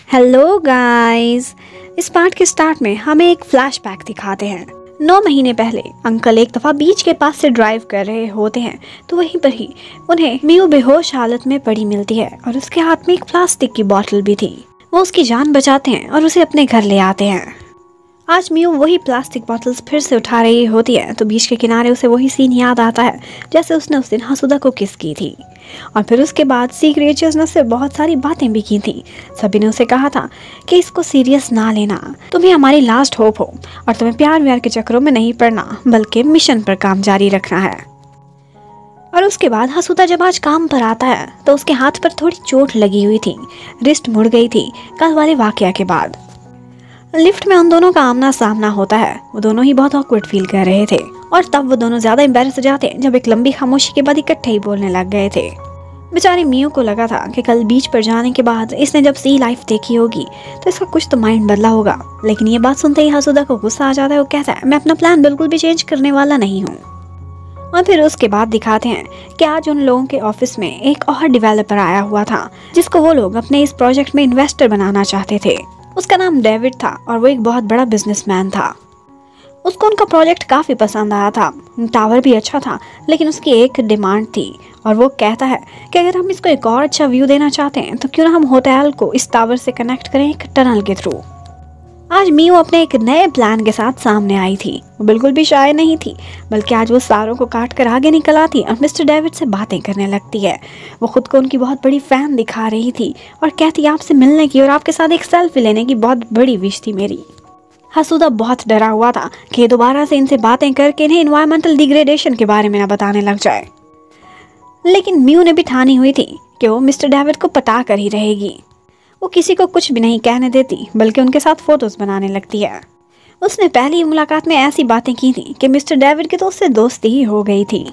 Hello guys. इस part के start में हमें एक फ्लैशबैक दिखाते हैं। 9 महीने पहले अंकल एक दफ़ा बीच के पास से ड्राइव कर रहे होते हैं तो वहीं पर ही उन्हें मियो बेहोश हालत में पड़ी मिलती है और उसके हाथ में एक प्लास्टिक की बोतल भी थी। वो उसकी जान बचाते हैं और उसे अपने घर ले आते हैं। आज मियो वही प्लास्टिक बॉटल्स फिर से उठा रही होती है तो बीच के किनारे उसे वही सीन याद आता है जैसे उसने उस दिन हसुदा को किस की थी। और फिर उसके बाद सी क्रिएचर्स ने उससे बहुत सारी बातें भी की थी। सभी ने उसे कहा था कि इसको सीरियस ना लेना, तुम्हें हमारी लास्ट होप हो और तुम्हें प्यार व्यार के चक्करों में नहीं पड़ना बल्कि मिशन पर काम जारी रखना है। और उसके बाद हसुदा जब आज काम पर आता है तो उसके हाथ पर थोड़ी चोट लगी हुई थी, रिस्ट मुड़ गई थी कल वाले वाकया के बाद। लिफ्ट में उन दोनों का आमना सामना होता है। वो दोनों ही बहुत ऑकवर्ड फील कर रहे थे और तब वो दोनों ज्यादा एम्बैरेस हो जाते जब एक लंबी खामोशी के बाद इकट्ठे ही बोलने लग गए थे। बेचारी मियो को लगा था कि कल बीच पर जाने के बाद इसने जब सी लाइफ देखी होगी तो इसका कुछ तो माइंड बदला होगा, लेकिन ये बात सुनते ही हसुदा को गुस्सा आ जाता है। वो कहता है मैं अपना प्लान बिल्कुल भी चेंज करने वाला नहीं हूँ। और फिर उसके बाद दिखाते हैं कि आज उन लोगों के ऑफिस में एक और डेवलपर आया हुआ था जिसको वो लोग अपने इस प्रोजेक्ट में इन्वेस्टर बनाना चाहते थे। उसका नाम डेविड था और वो एक बहुत बड़ा बिजनेसमैन था। उसको उनका प्रोजेक्ट काफ़ी पसंद आया था। टावर भी अच्छा था, लेकिन उसकी एक डिमांड थी और वो कहता है कि अगर हम इसको एक और अच्छा व्यू देना चाहते हैं तो क्यों ना हम होटल को इस टावर से कनेक्ट करें एक टनल के थ्रू। आज मियो अपने एक नए प्लान के साथ सामने आई थी। वो बिल्कुल भी शाय नहीं थी, बल्कि आज वो सारों को काट कर आगे निकल आती और मिस्टर डेविड से बातें करने लगती है। वो खुद को उनकी बहुत बड़ी फैन दिखा रही थी और कहती आपसे मिलने की और आपके साथ एक सेल्फी लेने की बहुत बड़ी विश थी मेरी। हसुदा बहुत डरा हुआ था कि दोबारा से इनसे बातें करके इन्हें इन्वायरमेंटल डिग्रेडेशन के बारे में ना बताने लग जाए, लेकिन मियो ने भी ठानी हुई थी कि वो मिस्टर डेविड को पटा कर ही रहेगी। वो किसी को कुछ भी नहीं कहने देती बल्कि उनके साथ फोटोज बनाने लगती है। उसने पहली मुलाकात में ऐसी बातें की थी कि मिस्टर डेविड की तो उससे दोस्ती ही हो गई थी।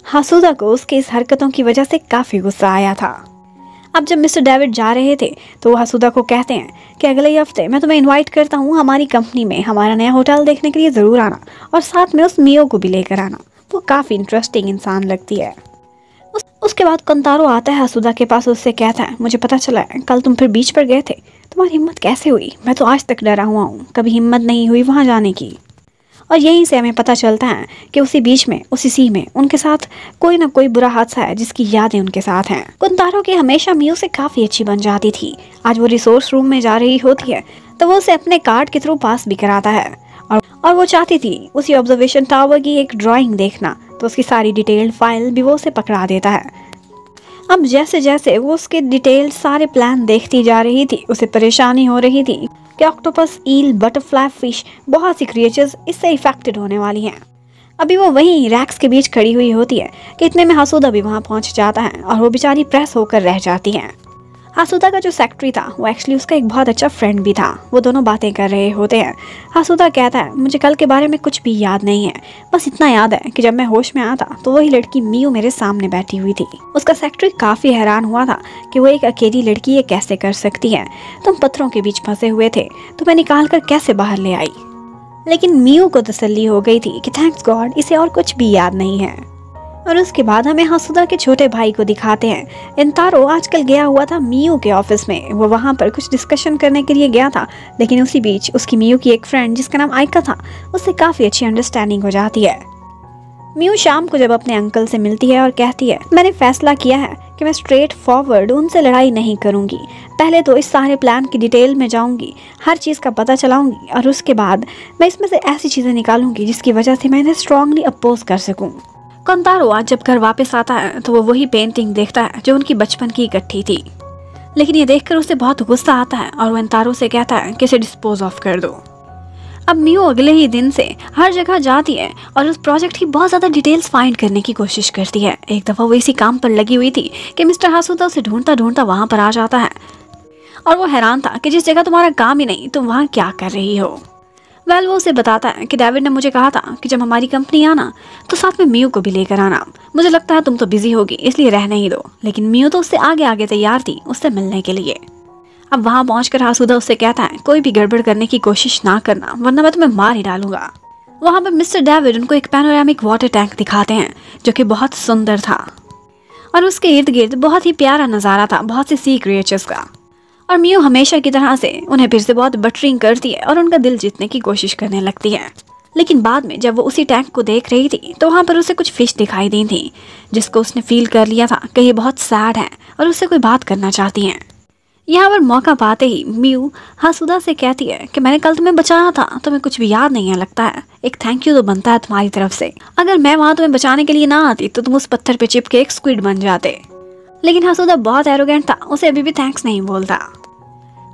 हसुदा को उसकी इस हरकतों की वजह से काफ़ी गुस्सा आया था। अब जब मिस्टर डेविड जा रहे थे तो वो हसुदा को कहते हैं कि अगले हफ्ते मैं तुम्हें इनवाइट करता हूँ हमारी कंपनी में हमारा नया होटल देखने के लिए ज़रूर आना और साथ में उस मियो को भी लेकर आना। वो काफ़ी इंटरेस्टिंग इंसान लगती है। उसके बाद कंतारो आता है हसुदा के पास, उससे कहता है मुझे पता चला है कल तुम फिर बीच पर गए थे, तुम्हारी हिम्मत कैसे हुई? मैं तो आज तक डरा हुआ हूँ, कभी हिम्मत नहीं हुई वहाँ जाने की। और यहीं से हमें पता चलता है कि उसी बीच में उसी सी में उनके साथ कोई ना कोई बुरा हादसा है जिसकी यादें उनके साथ हैं। कंतारो की हमेशा मियो से काफ़ी अच्छी बन जाती थी। आज वो रिसोर्स रूम में जा रही होती है तो वो उसे अपने कार्ड के थ्रू पास भी कराता है और वो चाहती थी उसी ऑब्जर्वेशन टावर की एक ड्राइंग देखना, तो उसकी सारी डिटेल्ड फाइल भी वो उसे पकड़ा देता है। अब जैसे जैसे वो उसके डिटेल्ड सारे प्लान देखती जा रही थी उसे परेशानी हो रही थी कि ऑक्टोपस, ईल, बटरफ्लाई, फिश, बहुत सी क्रिएचर्स इससे इफेक्टेड होने वाली हैं। अभी वो वहीं रैक्स के बीच खड़ी हुई होती है कि इतने में हसुदा भी वहाँ पहुँच जाता है और वो बेचारी प्रेस होकर रह जाती है। हसुदा का जो सेक्रेटरी था वो एक्चुअली उसका एक बहुत अच्छा फ्रेंड भी था। वो दोनों बातें कर रहे होते हैं। हसुदा कहता है मुझे कल के बारे में कुछ भी याद नहीं है, बस इतना याद है कि जब मैं होश में आया था तो वही लड़की मियो मेरे सामने बैठी हुई थी। उसका सेक्रेटरी काफ़ी हैरान हुआ था कि वो एक अकेली लड़की ये कैसे कर सकती है, तुम पत्थरों के बीच फंसे हुए थे तो मैं निकाल कर कैसे बाहर ले आई। लेकिन मियो को तसल्ली हो गई थी कि थैंक्स गॉड इसे और कुछ भी याद नहीं है। और उसके बाद हमें हसुदा के छोटे भाई को दिखाते हैं। इंतारो आजकल गया हुआ था मियो के ऑफिस में। वो वहाँ पर कुछ डिस्कशन करने के लिए गया था, लेकिन उसी बीच उसकी मियो की एक फ्रेंड जिसका नाम आइका था उससे काफ़ी अच्छी अंडरस्टैंडिंग हो जाती है। मियो शाम को जब अपने अंकल से मिलती है और कहती है मैंने फैसला किया है कि मैं स्ट्रेट फॉरवर्ड उनसे लड़ाई नहीं करूँगी, पहले तो इस सारे प्लान की डिटेल में जाऊँगी, हर चीज़ का पता चलाऊँगी और उसके बाद मैं इसमें से ऐसी चीज़ें निकालूंगी जिसकी वजह से मैं इन्हें स्ट्रांगली अपोज कर सकूँ। कंतारो आज जब घर वापस आता है तो वो वही पेंटिंग देखता है जो उनकी बचपन की इकट्ठी थी, लेकिन ये देखकर उसे बहुत गुस्सा आता है और वो इंतारो से कहता है कि इसे डिस्पोज ऑफ कर दो। अब मियो अगले ही दिन से हर जगह जाती है और उस प्रोजेक्ट की बहुत ज़्यादा डिटेल्स फाइंड करने की कोशिश करती है। एक दफ़ा वो इसी काम पर लगी हुई थी कि मिस्टर हसुदा उसे ढूंढता ढूंढता वहाँ पर आ जाता है और वो हैरान था कि जिस जगह तुम्हारा काम ही नहीं तुम वहाँ क्या कर रही हो। वो उसे बताता है कि डेविड ने मुझे कहा था कि जब हमारी कंपनी आना तो साथ में मियो को भी लेकर आना। मुझे लगता है तुम तो बिजी होगी इसलिए रहने ही दो, लेकिन मियो तो उससे आगे आगे तैयार थी उससे मिलने के लिए। अब वहाँ पहुंचकर हसुदा उससे कहता है कोई भी गड़बड़ करने की कोशिश ना करना वरना मैं तुम्हें मार ही डालूंगा। वहाँ पर मिस्टर डेविड उनको एक पैनोरामिक वाटर टैंक दिखाते हैं जो कि बहुत सुंदर था और उसके इर्द गिर्द बहुत ही प्यारा नज़ारा था बहुत से सी क्रिएचर्स का। और मियो हमेशा की तरह से उन्हें फिर से बहुत बटरिंग करती है और उनका दिल जीतने की कोशिश करने लगती है। लेकिन बाद में जब वो उसी टैंक को देख रही थी तो वहाँ पर उसे कुछ फिश दिखाई दी थी, जिसको उसने फील कर लिया था कि ये बहुत सैड है और उससे कोई बात करना चाहती हैं। यहाँ पर मौका पाते ही मियो हासुदा से कहती है कि मैंने कल तुम्हें बचाया था, तुम्हें कुछ भी याद नहीं है लगता है, एक थैंक यू तो बनता है तुम्हारी तरफ से। अगर मैं वहाँ तुम्हें बचाने के लिए ना आती तो तुम उस पत्थर पे चिपके एक स्क्विड बन जाते। लेकिन हासुदा बहुत एरोगेंट था, उसे अभी भी थैंक्स नहीं बोलता।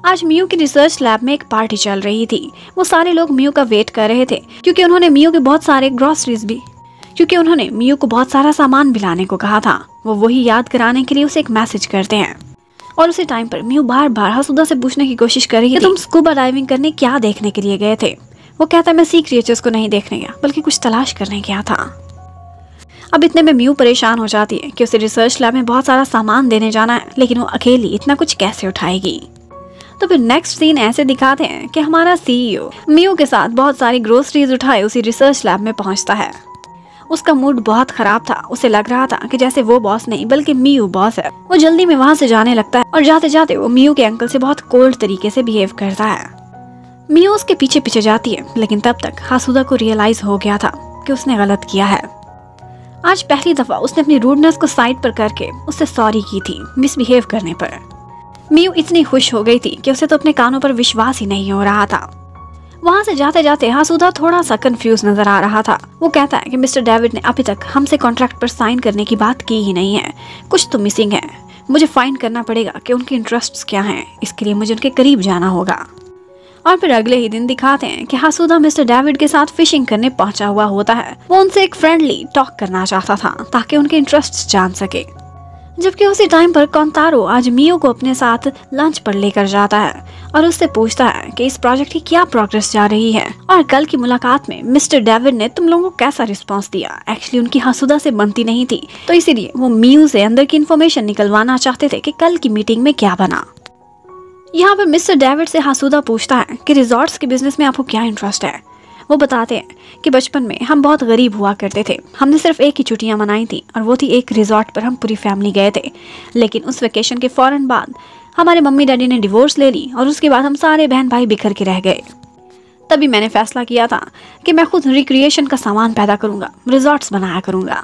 आज मियो की रिसर्च लैब में एक पार्टी चल रही थी। वो सारे लोग मियो का वेट कर रहे थे क्योंकि उन्होंने मियो को बहुत सारा सामान भी लाने को कहा था। वो वही याद कराने के लिए उसे एक मैसेज करते हैं और उसी टाइम पर मियो बार बार हासुदा से पूछने की कोशिश कर रही थी कि तुम स्कूबा डाइविंग करने क्या देखने के लिए गए थे। वो कहता है मैं सी क्रिएचर्स को नहीं देखने गया बल्कि कुछ तलाश करने गया था। अब इतने में मियो परेशान हो जाती है कि उसे रिसर्च लैब में बहुत सारा सामान देने जाना है, लेकिन वो अकेली इतना कुछ कैसे उठाएगी। तो फिर नेक्स्ट सीन ऐसे दिखाते हैं कि हमारा सीईओ मियो के साथ बहुत सारी ग्रोसरीज उठाए उसी रिसर्च लैब में पहुंचता है। उसका मूड बहुत खराब था, उसे लग रहा था कि जैसे वो बॉस नहीं बल्कि मियो बॉस है। वो जल्दी में वहां से जाने लगता है और जाते जाते वो मियो के अंकल से बहुत कोल्ड तरीके से बिहेव करता है। मियो उसके पीछे पीछे जाती है, लेकिन तब तक हासुदा को रियलाइज हो गया था कि उसने गलत किया है। आज पहली दफा उसने अपनी रूडनेस को साइड पर करके उससे सॉरी की थी मिसबिहेव करने पर। मियो इतनी खुश हो गई थी कि उसे तो अपने कानों पर विश्वास ही नहीं हो रहा था। वहां से जाते जाते हासुदा थोड़ा सा कंफ्यूज नजर आ रहा था। वो कहता है कि मिस्टर डेविड ने अभी तक हमसे कॉन्ट्रैक्ट पर साइन करने की बात की ही नहीं है, कुछ तो मिसिंग है। मुझे फाइंड करना पड़ेगा कि उनके इंटरेस्ट्स क्या हैं, इसके लिए मुझे उनके करीब जाना होगा। और फिर अगले ही दिन दिखाते हैं कि हासुदा मिस्टर डेविड के साथ फिशिंग करने पहुंचा हुआ होता है। वो उनसे एक फ्रेंडली टॉक करना चाहता था ताकि उनके इंटरेस्ट्स जान सके। जबकि उसी टाइम पर कोंतारो आज मियो को अपने साथ लंच पर लेकर जाता है और उससे पूछता है कि इस प्रोजेक्ट की क्या प्रोग्रेस जा रही है और कल की मुलाकात में मिस्टर डेविड ने तुम लोगों को कैसा रिस्पांस दिया। एक्चुअली उनकी हासुदा से बनती नहीं थी, तो इसीलिए वो मियो से अंदर की इन्फॉर्मेशन निकलवाना चाहते थे कि कल की मीटिंग में क्या बना। यहाँ पर मिस्टर डेविड से हासुदा पूछता है कि रिजॉर्ट्स के बिजनेस में आपको क्या इंटरेस्ट है। वो बताते हैं कि बचपन में हम बहुत गरीब हुआ करते थे, हमने सिर्फ एक ही छुट्टियां मनाई थी और वो थी एक रिजॉर्ट पर हम पूरी फैमिली गए थे। लेकिन उस वेकेशन के फौरन बाद हमारे मम्मी डैडी ने डिवोर्स ले ली और उसके बाद हम सारे बहन भाई बिखर के रह गए। तभी मैंने फैसला किया था कि मैं खुद रिक्रिएशन का सामान पैदा करूंगा, रिजॉर्ट्स बनाया करूंगा।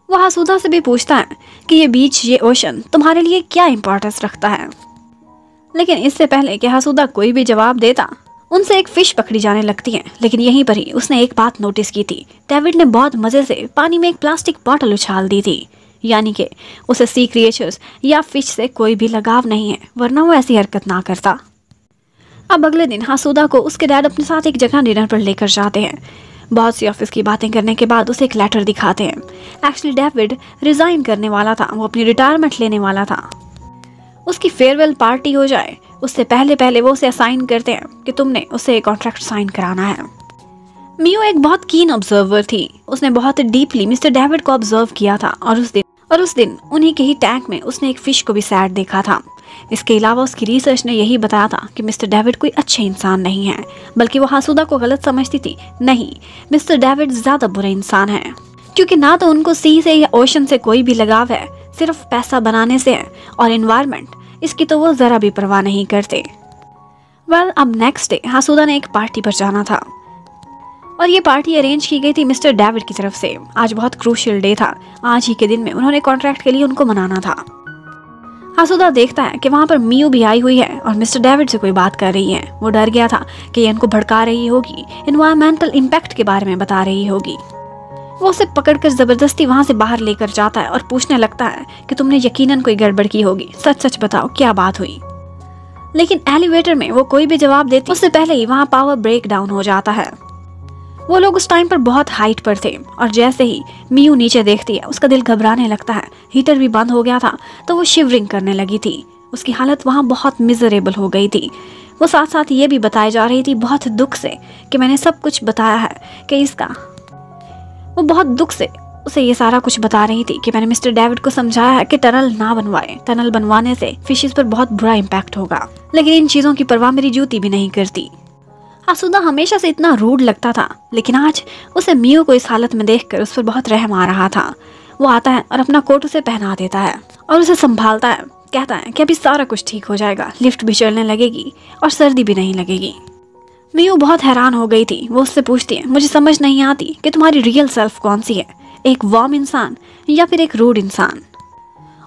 वो हासुदा से भी पूछता है कि ये बीच, ये ओशन तुम्हारे लिए क्या इंपॉर्टेंस रखता है। लेकिन इससे पहले कि हासुदा कोई भी जवाब देता, उनसे एक फिश पकड़ी जाने लगती है। लेकिन यहीं पर ही उसने एक बात नोटिस की थी, डेविड ने बहुत मजे से पानी में एक प्लास्टिक बॉटल उछाल दी थी, यानी कि उसे सी क्रिएचर्स या फिश से कोई भी लगाव नहीं है, वरना वो ऐसी हरकत ना करता। अब अगले दिन हासुदा को उसके डैड अपने साथ एक जगह डिनर पर लेकर जाते हैं। बहुत सी ऑफिस की बातें करने के बाद उसे एक लेटर दिखाते हैं। एक्चुअली डेविड रिजाइन करने वाला था, वो अपनी रिटायरमेंट लेने वाला था। उसकी फेयरवेल पार्टी हो जाए उससे पहले वो उसे असाइन करते हैं कि तुमने उसे कॉन्ट्रैक्ट साइन कराना है। मियो एक बहुत कीन ऑब्जर्वर थी, उसने बहुत डीपली मिस्टर डेविड को ऑब्जर्व किया था और उस दिन उन्हीं के ही टैंक में उसने एक फिश को भी सैड देखा था। इसके अलावा उसकी रिसर्च ने यही बताया था कि मिस्टर डेविड कोई अच्छे इंसान नहीं है, बल्कि वो हासुदा को गलत समझती थी। नहीं, मिस्टर डेविड ज्यादा बुरे इंसान हैं, क्योंकि ना तो उनको सी से या ओशन से कोई भी लगाव है, सिर्फ पैसा बनाने से है, और एनवायरनमेंट इसकी तो वो जरा भी परवाह नहीं करते। अब नेक्स्ट डे हासुदा ने एक पार्टी पर जाना था और ये पार्टी अरेंज की गई थी मिस्टर डेविड की तरफ से। आज बहुत क्रूशियल डे था, आज ही के दिन में उन्होंने कॉन्ट्रैक्ट के लिए उनको मनाना था। हासुदा देखता है कि वहाँ पर मियो भी आई हुई है और मिस्टर डेविड से कोई बात कर रही है। वो डर गया था कि ये इनको भड़का रही होगी, एनवायरमेंटल इम्पैक्ट के बारे में बता रही होगी। वो उसे पकड़कर जबरदस्ती वहां से बाहर लेकर जाता है और पूछने लगता है कि तुमने यकीनन कोई गड़बड़ की होगी, सच सच बताओ क्या बात हुई। लेकिन एलिवेटर में वो कोई भी जवाब देती उससे पहले ही वहां पावर ब्रेक डाउन हो जाता है। वो लोग उस टाइम पर बहुत हाइट पर थे और जैसे ही मियो नीचे देखती है उसका दिल घबराने लगता है। हीटर भी बंद हो गया था तो वो शिवरिंग करने लगी थी। उसकी हालत वहाँ बहुत मिजरेबल हो गई थी। वो साथ साथ ये भी बताई जा रही थी बहुत दुख से कि मैंने सब कुछ बताया है कि इसका वो बहुत दुख से उसे ये सारा कुछ बता रही थी कि मैंने मिस्टर डेविड को समझाया है कि टनल ना बनवाए, टनल बनवाने से फिशेस पर बहुत बुरा इम्पैक्ट होगा। लेकिन इन चीजों की परवाह मेरी जूती भी नहीं करती। हासुदा हमेशा से इतना रूड लगता था, लेकिन आज उसे मियो को इस हालत में देखकर उस पर बहुत रहम आ रहा था। वो आता है और अपना कोट उसे पहना देता है और उसे संभालता है कहता है कि अभी सारा कुछ ठीक हो जाएगा, लिफ्ट भी चलने लगेगी और सर्दी भी नहीं लगेगी। मियू बहुत हैरान हो गई थी। वो उससे पूछती है, मुझे समझ नहीं आती कि तुम्हारी रियल सेल्फ कौन सी है, एक वार्म इंसान या फिर एक रूड इंसान।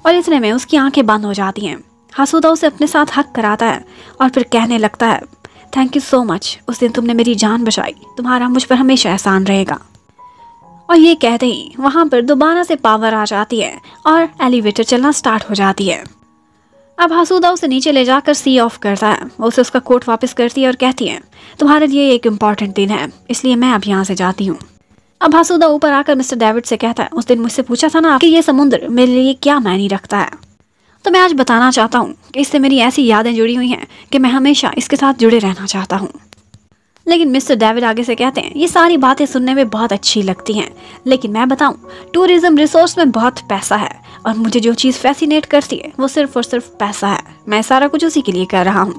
और इतने में उसकी आंखें बंद हो जाती हैं। हासुदा उसे अपने साथ हक कराता है और फिर कहने लगता है, थैंक यू सो मच, उस दिन तुमने मेरी जान बचाई, तुम्हारा मुझ पर हमेशा एहसान रहेगा। और ये कहते ही वहाँ पर दोबारा से पावर आ जाती है और एलिवेटर चलना स्टार्ट हो जाती है। अब हासुदा उसे नीचे ले जाकर सी ऑफ करता है। वो उसे उसका कोट वापस करती है और कहती है, तुम्हारे लिए एक इम्पॉर्टेंट दिन है, इसलिए मैं अब यहाँ से जाती हूँ। अब हासुदा ऊपर आकर मिस्टर डेविड से कहता है, उस दिन मुझसे पूछा था ना कि ये समुद्र मेरे लिए क्या मायने रखता है, तो मैं आज बताना चाहता हूँ कि इससे मेरी ऐसी यादें जुड़ी हुई हैं कि मैं हमेशा इसके साथ जुड़े रहना चाहता हूँ। लेकिन मिस्टर डेविड आगे से कहते हैं, ये सारी बातें सुनने में बहुत अच्छी लगती हैं, लेकिन मैं बताऊं, टूरिज्म रिसोर्स में बहुत पैसा है और मुझे जो चीज़ फैसिनेट करती है वो सिर्फ और सिर्फ पैसा है। मैं सारा कुछ उसी के लिए कर रहा हूँ।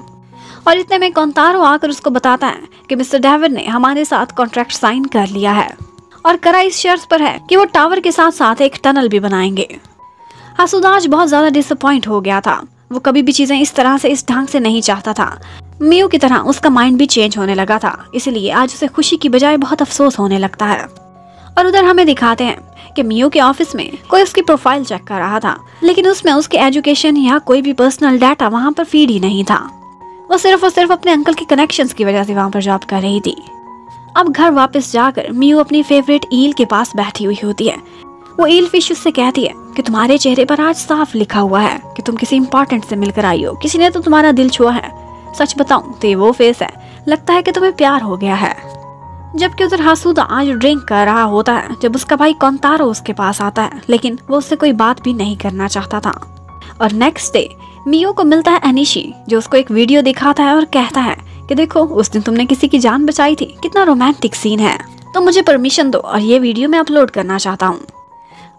और इतने में कोंतारो आकर उसको बताता है कि मिस्टर डेविड ने हमारे साथ कॉन्ट्रैक्ट साइन कर लिया है और करा इस शर्त पर है कि वो टावर के साथ साथ एक टनल भी बनाएंगे। हासुदा आज बहुत ज़्यादा डिसअपॉइंट हो गया था। वो कभी भी चीज़ें इस तरह से, इस ढंग से नहीं चाहता था। मियू की तरह उसका माइंड भी चेंज होने लगा था, इसलिए आज उसे खुशी की बजाय बहुत अफसोस होने लगता है। और उधर हमें दिखाते हैं कि मियू के ऑफिस में कोई उसकी प्रोफाइल चेक कर रहा था, लेकिन उसमें उसके एजुकेशन या कोई भी पर्सनल डाटा वहाँ पर फीड ही नहीं था। वो सिर्फ और सिर्फ अपने अंकल के कनेक्शंस की वजह से वहाँ पर जॉब कर रही थी। अब घर वापस जाकर मियू अपनी फेवरेट ईल के पास बैठी हुई होती है। वो ईल फिश उससे कहती है कि तुम्हारे चेहरे पर आज साफ लिखा हुआ है कि तुम किसी इंपॉर्टेंट से मिलकर आई हो, किसी ने तो तुम्हारा दिल छुआ है। सच बताऊं तो ये वो फेस है, लगता है कि तुम्हें प्यार हो गया है। जबकि उधर हासुदा आज ड्रिंक कर रहा होता है जब उसका भाई कोंतारो उसके पास आता है, लेकिन वो उससे कोई बात भी नहीं करना चाहता था। और नेक्स्ट डे मियो को मिलता है अनिशी, जो उसको एक वीडियो दिखाता है और कहता है कि देखो, उस दिन तुमने किसी की जान बचाई थी, कितना रोमांटिक सीन है, तो मुझे परमिशन दो और ये वीडियो मैं अपलोड करना चाहता हूँ।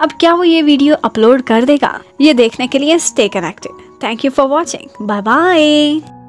अब क्या वो ये वीडियो अपलोड कर देगा, ये देखने के लिए stay connected. Thank you for watching, bye bye.